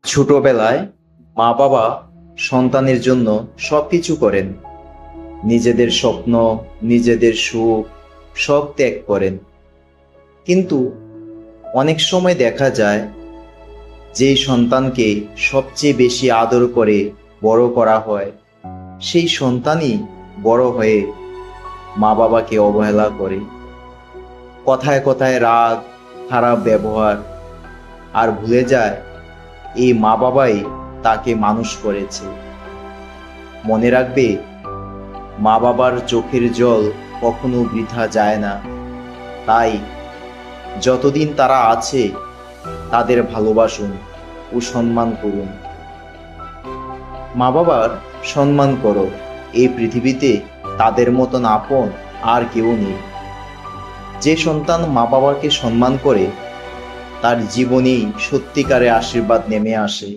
ছোটবেলায় মা বাবা সন্তানের জন্য সবকিছু করেন। নিজেদের স্বপ্ন, নিজেদের সুখ সব ত্যাগ করেন। কিন্তু অনেক সময় দেখা যায় যেই সন্তানকে সবচেয়ে বেশি আদর করে বড় করা হয়, সেই সন্তানই বড় হয়ে মা বাবাকে অবহেলা করে। কথায় কথায় রাগ, খারাপ ব্যবহার, আর ভুলে যায় এই মা বাবাই তাকে মানুষ করেছে। মনে রাখবে, মা বাবার চোখের জল কখনো বৃথা যায় না। তাই যতদিন তারা আছে তাদের ভালোবাসুন ও সম্মান করুন। মা বাবার সম্মান করো, এই পৃথিবীতে তাদের মতন আপন আর কেউ নেই। যে সন্তান মা বাবাকে সম্মান করে তার জীবনেই সত্যিকারের আশীর্বাদ নেমে আসে।